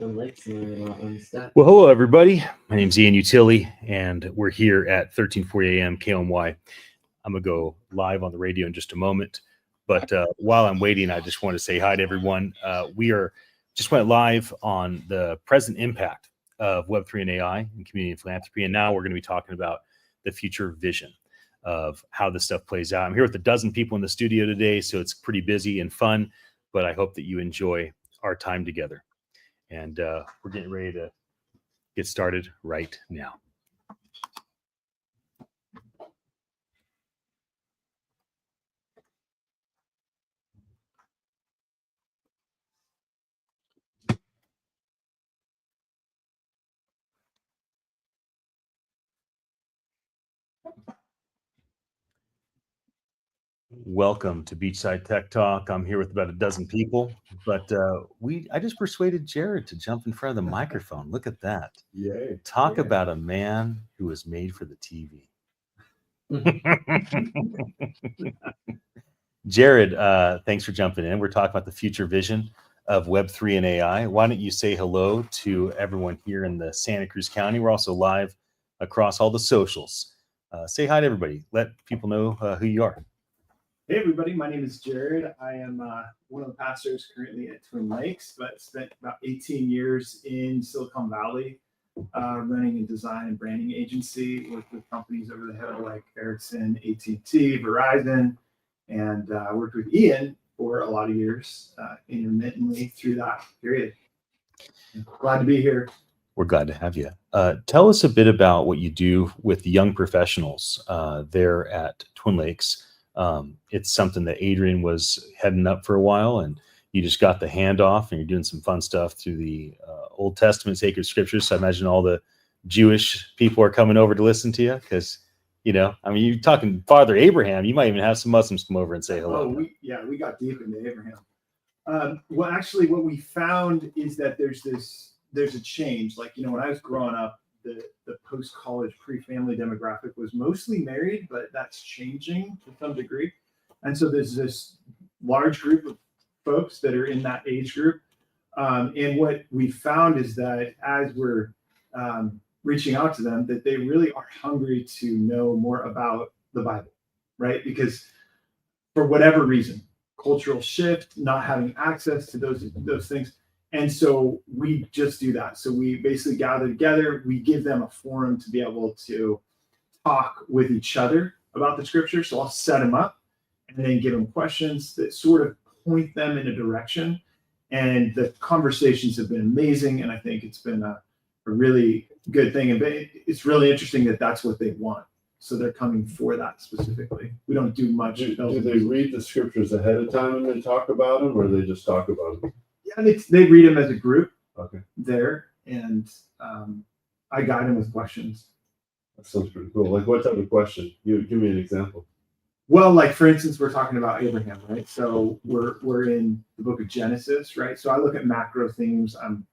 Well, hello, everybody. My name's Ian Utilli, and we're here at 1340 AM KOMY. I'm going to go live on the radio in just a moment. But while I'm waiting, I just want to say hi to everyone. We just went live on the present impact of Web3 and AI in community and philanthropy. And now we're going to be talking about the future vision of how this stuff plays out. I'm here with a dozen people in the studio today, so it's pretty busy and fun, but I hope that you enjoy our time together. And we're getting ready to get started right now. Welcome to Beachside Tech Talk. I'm here with about a dozen people, but I just persuaded Jared to jump in front of the microphone. Look at that. Yay. Talk about a man who was made for the TV. Jared, thanks for jumping in. We're talking about the future vision of Web3 and AI. Why don't you say hello to everyone here in the Santa Cruz County? We're also live across all the socials. Say hi to everybody. Let people know who you are. Hey everybody, my name is Jared. I am one of the pastors currently at Twin Lakes, but spent about 18 years in Silicon Valley running a design and branding agency, worked with companies over the hill like Ericsson, AT&T, Verizon, and worked with Ian for a lot of years intermittently through that period. Glad to be here. We're glad to have you. Tell us a bit about what you do with young professionals there at Twin Lakes. It's something that Adrian was heading up for a while, and you just got the handoff, and you're doing some fun stuff through the Old Testament sacred scriptures. So I imagine all the Jewish people are coming over to listen to you because, you know, I mean, you're talking Father Abraham. You might even have some Muslims come over and say hello. We got deep into Abraham. Well, actually, what we found is that there's a change. Like, you know, when I was growing up, the post-college pre-family demographic was mostly married, but that's changing to some degree. And so there's this large group of folks that are in that age group. And what we found is that as we're reaching out to them, that they really are hungry to know more about the Bible, right? Because for whatever reason, cultural shift, not having access to those things. And so we just do that. So we basically gather together, we give them a forum to be able to talk with each other about the scripture. So I'll set them up and then give them questions that sort of point them in a direction. And the conversations have been amazing. And I think it's been a really good thing. And it's really interesting that that's what they want. So they're coming for that specifically. We don't do much. Do they read the scriptures ahead of time and they talk about them, or they just talk about them? Yeah, they read them as a group. Okay. There, and I guide them with questions. That sounds pretty cool. Like what type of question? Give me an example. Well, like for instance, we're talking about Abraham, right? So we're in the book of Genesis, right? So I look at macro themes. I'm,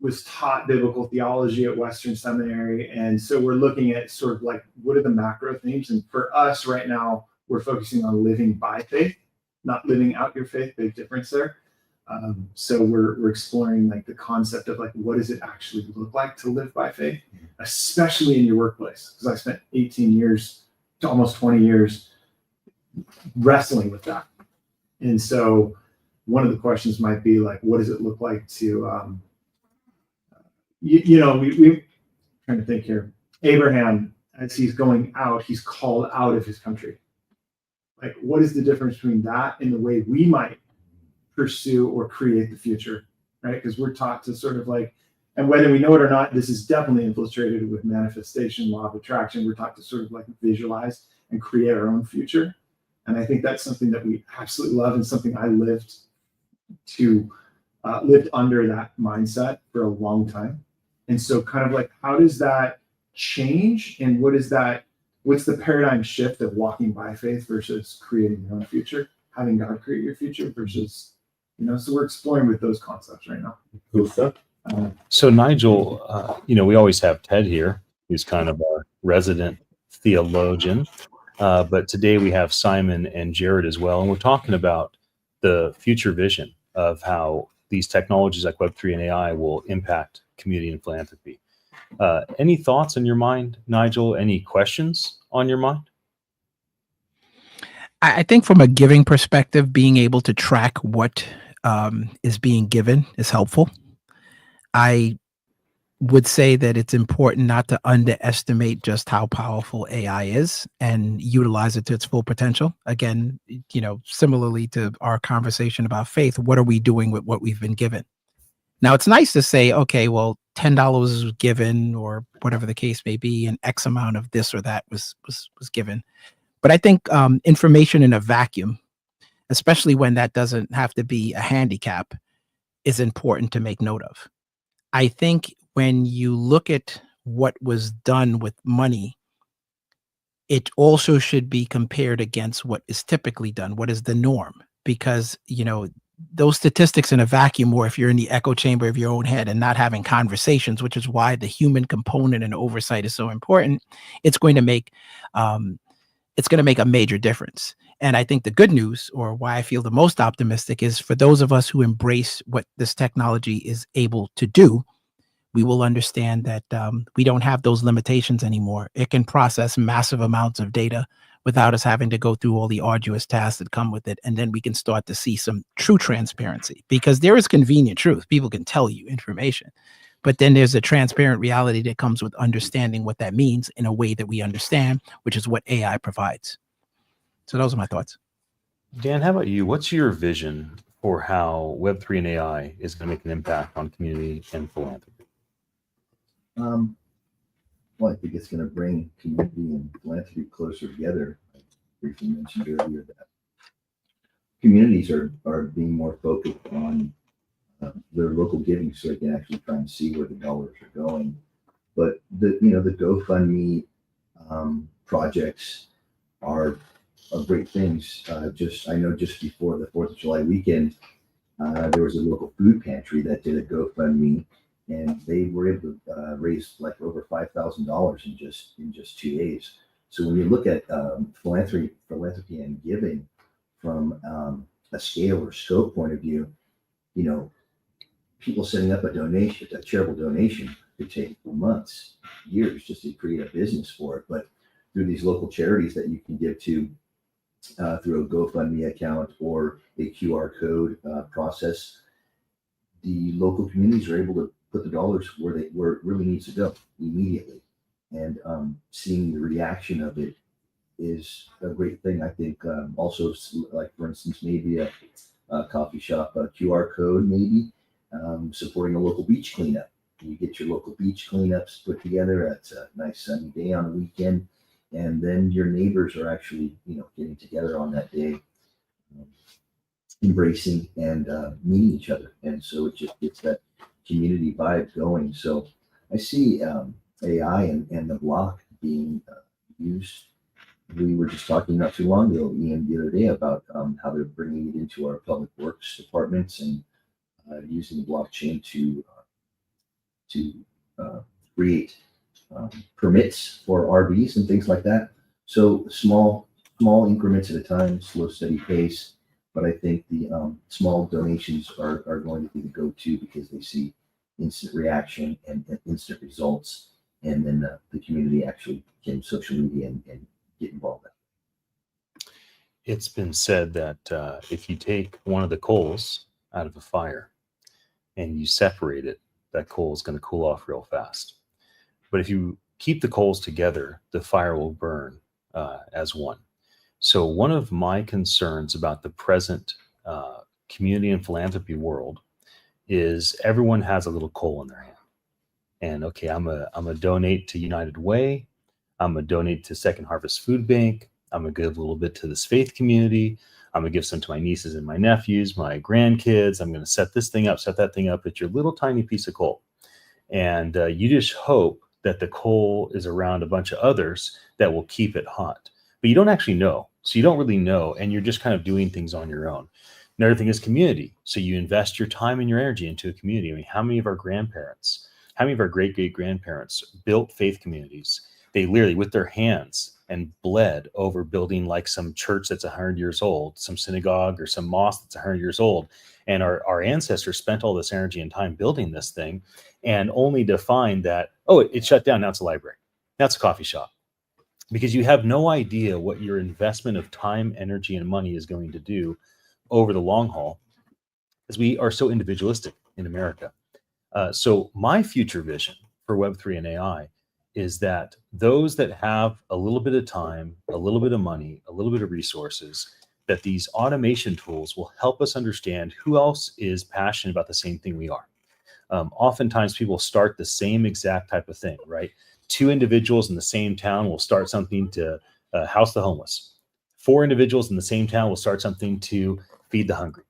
was taught biblical theology at Western Seminary, and so we're looking at sort of like what are the macro themes. And for us right now, we're focusing on living by faith, not living out your faith. Big difference there. So we're exploring like the concept of like what does it actually look like to live by faith, especially in your workplace. Because I spent 18 years to almost 20 years wrestling with that. And so one of the questions might be like, what does it look like to, we trying to think here. Abraham, as he's going out, he's called out of his country. Like, what is the difference between that and the way we might pursue or create the future, right? Because we're taught to sort of like, and whether we know it or not, this is definitely infiltrated with manifestation, law of attraction. We're taught to sort of like visualize and create our own future. And I think that's something that we absolutely love and something I lived under that mindset for a long time. And so kind of like, how does that change? And what's the paradigm shift of walking by faith versus creating your own future, having God create your future versus, so we're exploring with those concepts right now. Cool stuff. So Nigel, we always have Ted here, who's kind of our resident theologian. But today we have Simon and Jared as well. And we're talking about the future vision of how these technologies like Web3 and AI will impact community and philanthropy. Any thoughts in your mind, Nigel? Any questions on your mind? I think from a giving perspective, being able to track what is being given is helpful. I would say that it's important not to underestimate just how powerful AI is and utilize it to its full potential. Again, similarly to our conversation about faith, what are we doing with what we've been given? Now, it's nice to say, okay, well, $10 was given, or whatever the case may be, and X amount of this or that was given. But I think information in a vacuum, especially when that doesn't have to be a handicap, is important to make note of. I think when you look at what was done with money, it also should be compared against what is typically done, what is the norm, because, those statistics in a vacuum, or if you're in the echo chamber of your own head and not having conversations, which is why the human component and oversight is so important, it's going to make a major difference. And I think the good news, or why I feel the most optimistic, is for those of us who embrace what this technology is able to do, we will understand that we don't have those limitations anymore. It can process massive amounts of data without us having to go through all the arduous tasks that come with it. And then we can start to see some true transparency, because there is convenient truth. People can tell you information, but then there's a transparent reality that comes with understanding what that means in a way that we understand, which is what AI provides. So those are my thoughts. Dan, how about you? What's your vision for how Web3 and AI is going to make an impact on community and philanthropy? Well, I think it's going to bring community and philanthropy closer together. I briefly mentioned earlier that communities are being more focused on their local giving, so they can actually try and see where the dollars are going. But the GoFundMe projects are great things. I know just before the 4th of July weekend, there was a local food pantry that did a GoFundMe, and they were able to raise like over $5,000 in just 2 days. So when you look at philanthropy and giving from a scale or scope point of view, people setting up a charitable donation could take months, years just to create a business for it. But through these local charities that you can give to through a GoFundMe account or a QR code process, the local communities are able to put the dollars where it really needs to go immediately. And seeing the reaction of it is a great thing. I think also, like for instance, maybe a coffee shop, a QR code, maybe supporting a local beach cleanup. You get your local beach cleanups put together. It's a nice sunny day on a weekend, and then your neighbors are actually, getting together on that day, embracing and meeting each other. And so it just gets that community vibe going. So I see AI and the block being used. We were just talking not too long ago, Ian, the other day about how they're bringing it into our public works departments and using the blockchain to create permits for RVs and things like that. So small increments at a time, slow, steady pace. But I think the small donations are going to be the go-to, because they see instant reaction and instant results, and then the community actually can social media and get involved. It's been said that if you take one of the coals out of a fire and you separate it, that coal is going to cool off real fast. But if you keep the coals together, the fire will burn as one. So one of my concerns about the present community and philanthropy world is everyone has a little coal in their hand. And okay, I'm a donate to United Way. I'm gonna donate to Second Harvest Food Bank. I'm gonna give a little bit to this faith community. I'm gonna give some to my nieces and my nephews, my grandkids. I'm gonna set this thing up, set that thing up. It's your little tiny piece of coal. And you just hope that the coal is around a bunch of others that will keep it hot. But you don't actually know. So you don't really know, and you're just kind of doing things on your own. Another thing is community. So you invest your time and your energy into a community. I mean, how many of our grandparents, how many of our great-great-grandparents built faith communities? They literally, with their hands, and bled over building like some church that's 100 years old, some synagogue or some mosque that's 100 years old. And our ancestors spent all this energy and time building this thing, and only to find that, oh, it shut down. Now it's a library. Now it's a coffee shop. Because you have no idea what your investment of time, energy, and money is going to do over the long haul, as we are so individualistic in America. So my future vision for Web3 and AI is that those that have a little bit of time, a little bit of money, a little bit of resources, that these automation tools will help us understand who else is passionate about the same thing we are. Oftentimes people start the same exact type of thing, right? 2 individuals in the same town will start something to house the homeless. 4 individuals in the same town will start something to feed the hungry,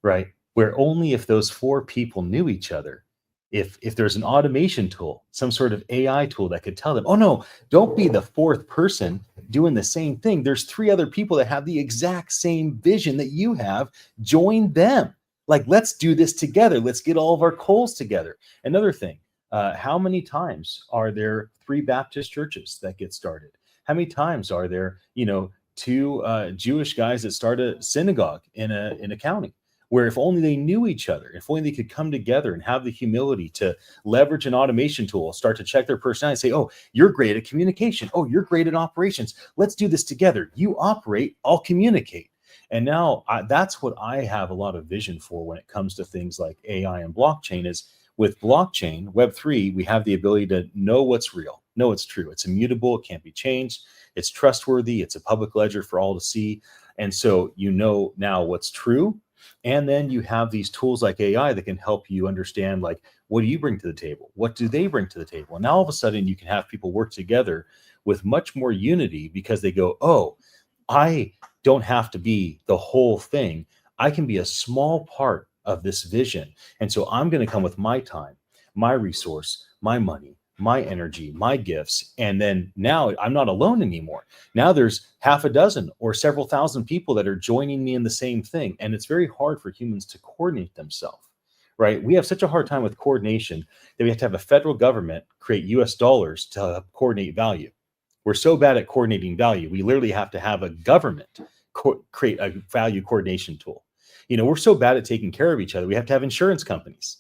right? Where only if those 4 people knew each other, if there's an automation tool, some sort of AI tool that could tell them, oh no, don't be the 4th person doing the same thing. There's 3 other people that have the exact same vision that you have. Join them. Like, let's do this together. Let's get all of our coals together. Another thing, how many times are there 3 Baptist churches that get started? How many times are there, 2 Jewish guys that start a synagogue in a county? Where if only they knew each other, if only they could come together and have the humility to leverage an automation tool, start to check their personality, say, oh, you're great at communication. Oh, you're great at operations. Let's do this together. You operate, I'll communicate. And now that's what I have a lot of vision for when it comes to things like AI and blockchain. Is with blockchain, Web3, we have the ability to know what's real, know it's true. It's immutable. It can't be changed. It's trustworthy. It's a public ledger for all to see. And so you know now what's true. And then you have these tools like AI that can help you understand, like, what do you bring to the table? What do they bring to the table? And now all of a sudden you can have people work together with much more unity, because they go, oh, I don't have to be the whole thing. I can be a small part of this vision. And so I'm going to come with my time, my resource, my money, my energy, my gifts. And then now I'm not alone anymore. Now there's half a dozen or several thousand people that are joining me in the same thing. And it's very hard for humans to coordinate themselves, right? We have such a hard time with coordination that we have to have a federal government create US dollars to coordinate value. We're so bad at coordinating value. We literally have to have a government create a value coordination tool. We're so bad at taking care of each other. We have to have insurance companies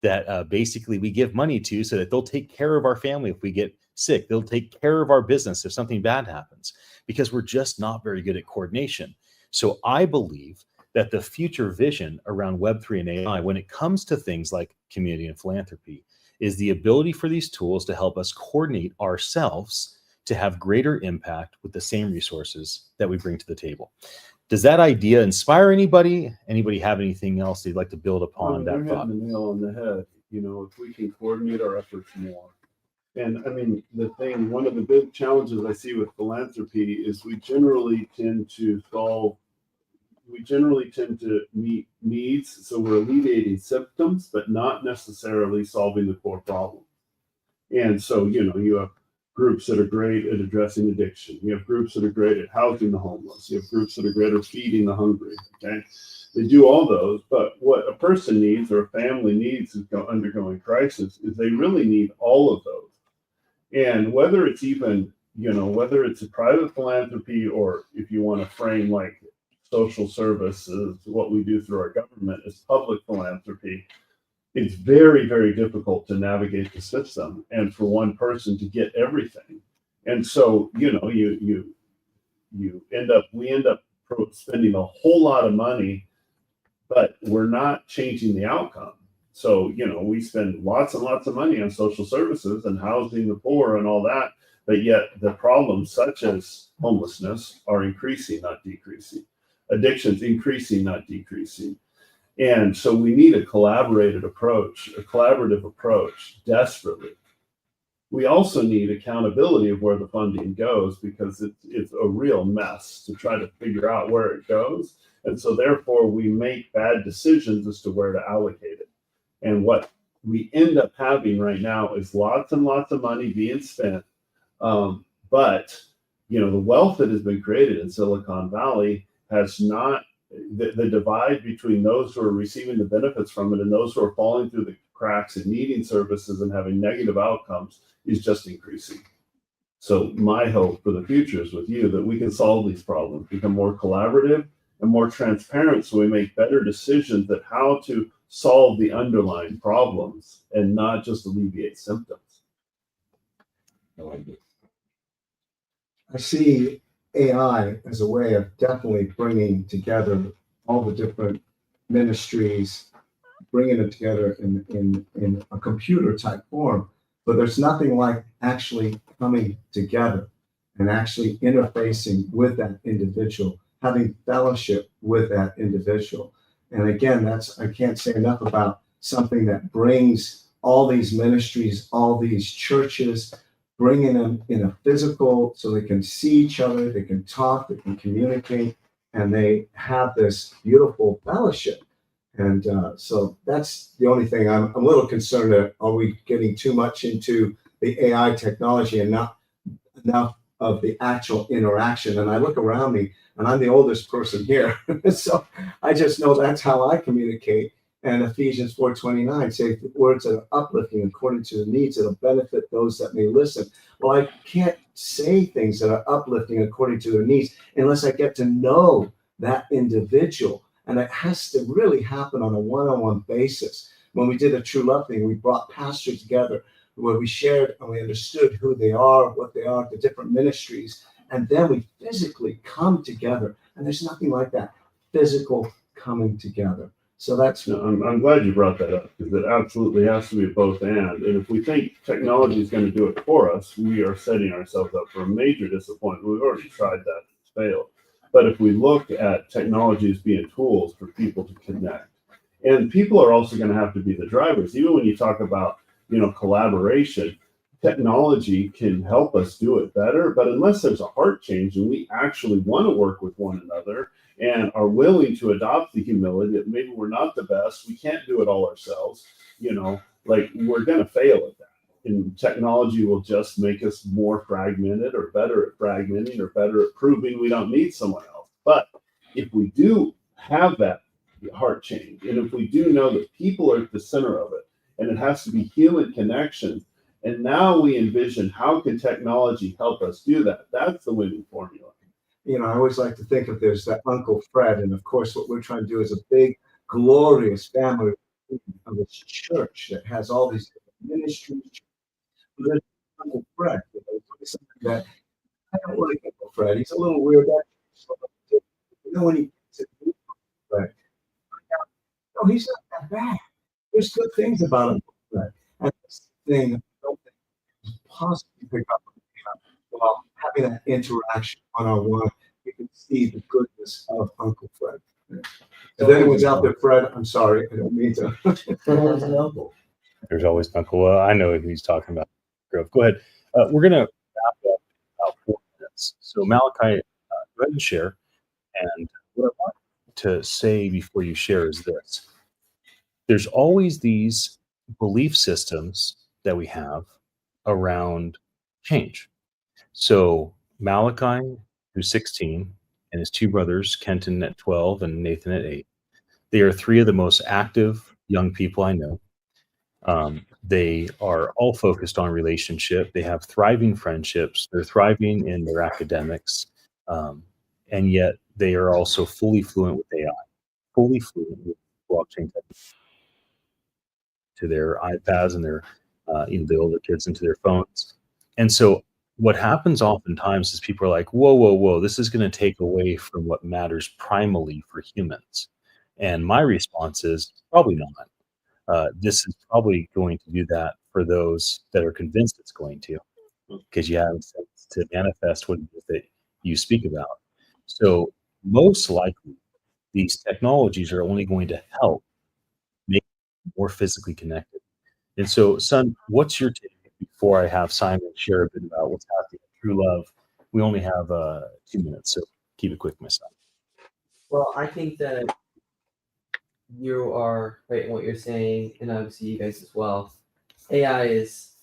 that basically we give money to, so that they'll take care of our family if we get sick. They'll take care of our business if something bad happens, because we're just not very good at coordination. So I believe that the future vision around Web3 and AI, when it comes to things like community and philanthropy, is the ability for these tools to help us coordinate ourselves to have greater impact with the same resources that we bring to the table. Does that idea inspire anybody? Anybody have anything else they'd like to build upon that thought? The nail on the head. If we can coordinate our efforts more. And I mean, one of the big challenges I see with philanthropy is we generally tend to meet needs. So we're alleviating symptoms, but not necessarily solving the core problem. And so, you have groups that are great at addressing addiction. You have groups that are great at housing the homeless. You have groups that are great at feeding the hungry. Okay, they do all those, but what a person needs, or a family needs, is undergoing crisis, is they really need all of those. And whether it's even, whether it's a private philanthropy, or if you want to frame like social services, what we do through our government is public philanthropy, it's very, very difficult to navigate the system and for one person to get everything. And so, we end up spending a whole lot of money, but we're not changing the outcome. So, we spend lots and lots of money on social services and housing the poor and all that, but yet the problems such as homelessness are increasing, not decreasing. Addictions increasing, not decreasing. And so we need a collaborative approach desperately. We also need accountability of where the funding goes, because it's a real mess to try to figure out where it goes. And so therefore we make bad decisions as to where to allocate it. And what we end up having right now is lots and lots of money being spent. But, the wealth that has been created in Silicon Valley has not, the divide between those who are receiving the benefits from it and those who are falling through the cracks and needing services and having negative outcomes is just increasing. So my hope for the future is with you that we can solve these problems, become more collaborative and more transparent, so we make better decisions at how to solve the underlying problems and not just alleviate symptoms. I see AI as a way of definitely bringing together all the different ministries, bringing it together in a computer type form. But there's nothing like actually coming together and actually interfacing with that individual, having fellowship with that individual. And again, I can't say enough about something that brings all these ministries, all these churches, bringing them in a physical so they can see each other, they can talk, they can communicate, and they have this beautiful fellowship. And so that's the only thing I'm a little concerned that are we getting too much into the AI technology and not enough of the actual interaction? And I look around me and I'm the oldest person here. So I just know that's how I communicate. And Ephesians 4:29 say words that are uplifting according to the needs that'll benefit those that may listen. Well, I can't say things that are uplifting according to their needs unless I get to know that individual. And it has to really happen on a one-on-one basis. When we did a True Love thing, we brought pastors together where we shared and we understood who they are, what they are, the different ministries. And then we physically come together. And there's nothing like that, physical coming together. So that's No, I'm glad you brought that up, because it absolutely has to be both and. And if we think technology is going to do it for us, we are setting ourselves up for a major disappointment. We've already tried that, it's failed. But if we look at technology as being tools for people to connect, and people are also going to have to be the drivers. Even when you talk about, collaboration, technology can help us do it better. But unless there's a heart change and we actually want to work with one another and are willing to adopt the humility that maybe we're not the best, we can't do it all ourselves, we're going to fail at that. And technology will just make us more fragmented or better at fragmenting or better at proving we don't need someone else. But if we do have that heart change, and if we do know that people are at the center of it, and it has to be human connection, and now we envision how can technology help us do that? That's the winning formula. I always like to think of there's that Uncle Fred. And of course, what we're trying to do is a big, glorious family of this church that has all these ministries. There's Uncle Fred. That I don't like Uncle Fred. He's a little weird. When he gets it, Fred, no, he's not that bad. There's good things about Uncle Fred. And this thing I don't think is possible to pick up while having that interaction one-on-one. You can see the goodness of Uncle Fred. If anyone's out there, Fred, I'm sorry. I don't mean to. There's an uncle. There's always Uncle. I know who he's talking about. Go ahead. We're going to wrap up in about 4 minutes. So Malachi, go ahead and share. And what I want to say before you share is this. There's always these belief systems that we have around change. So Malachi, who's 16, and his two brothers, Kenton at 12 and Nathan at 8, they are 3 of the most active young people I know. They are all focused on relationship. They have thriving friendships. They're thriving in their academics. And yet they are also fully fluent with AI, fully fluent with blockchain technology, to their iPads and their, the older kids into their phones. And so what happens oftentimes is people are like, whoa, this is going to take away from what matters primally for humans. And my response is probably not. This is probably going to do that for those that are convinced it's going to, because you have to manifest what it is that you speak about. So most likely, these technologies are only going to help make you more physically connected. And so, son, what's your take before I have Simon share a bit about what's happening in True Love? We only have 2 minutes, so keep it quick, my son. Well, I think that you are right in what you're saying, and obviously you guys as well. AI is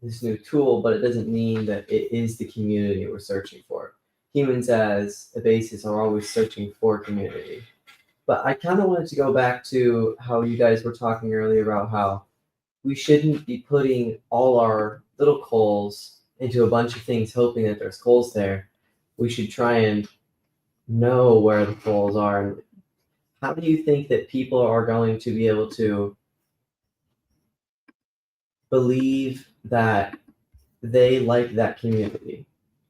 this new tool, but it doesn't mean that it is the community we're searching for. Humans as a basis are always searching for community. But I kind of wanted to go back to how you guys were talking earlier about how we shouldn't be putting all our little coals into a bunch of things hoping that there's goals there. We should try and know where the goals are. How do you think that people are going to be able to believe that they like that community?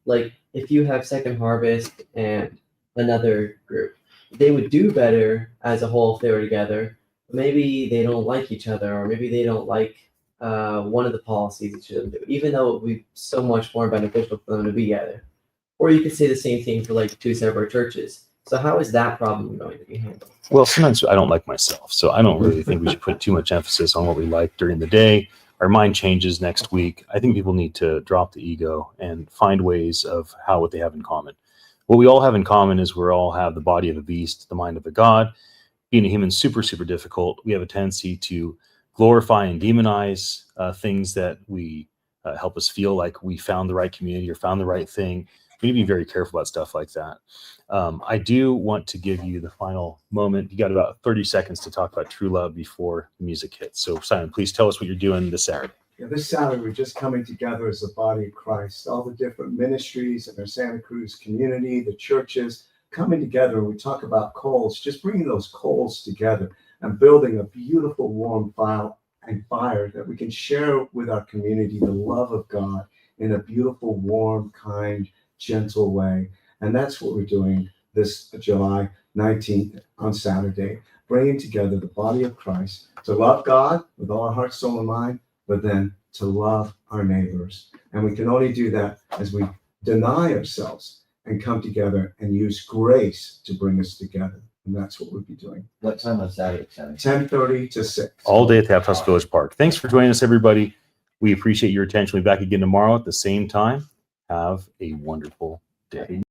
Like, if you have Second Harvest and another group, they would do better as a whole if they were together. Maybe they don't like each other, or maybe they don't like one of the policies each of them do, even though it would be so much more beneficial for them to be together. Or you could say the same thing for like two separate churches. So how is that problem going to be handled? Well, sometimes I don't like myself, so I don't really think we should put too much emphasis on what we like during the day. Our mind changes next week. I think people need to drop the ego and find ways of what they have in common. What we all have in common is we all have the body of a beast, the mind of a god. Being a human is super, super difficult. We have a tendency to glorify and demonize things that we help us feel like we found the right community or found the right thing. We need to be very careful about stuff like that. I do want to give you the final moment. You got about 30 seconds to talk about true love before the music hits. So Simon, please tell us what you're doing this Saturday. Yeah, this Saturday, we're just coming together as the body of Christ, all the different ministries in our Santa Cruz community, the churches coming together. And we talk about coals, just bringing those coals together and building a beautiful, warm fire that we can share with our community, the love of God in a beautiful, warm, kind, gentle way. And that's what we're doing this July 19th on Saturday, bringing together the body of Christ to love God with all our heart, soul, and mind, but then to love our neighbors. And we can only do that as we deny ourselves and come together and use grace to bring us together. And that's what we'll be doing. What time on Saturday? 10:30 to 6. All day at the Half House Village Park. Thanks for joining us, everybody. We appreciate your attention. We'll be back again tomorrow at the same time. Have a wonderful day.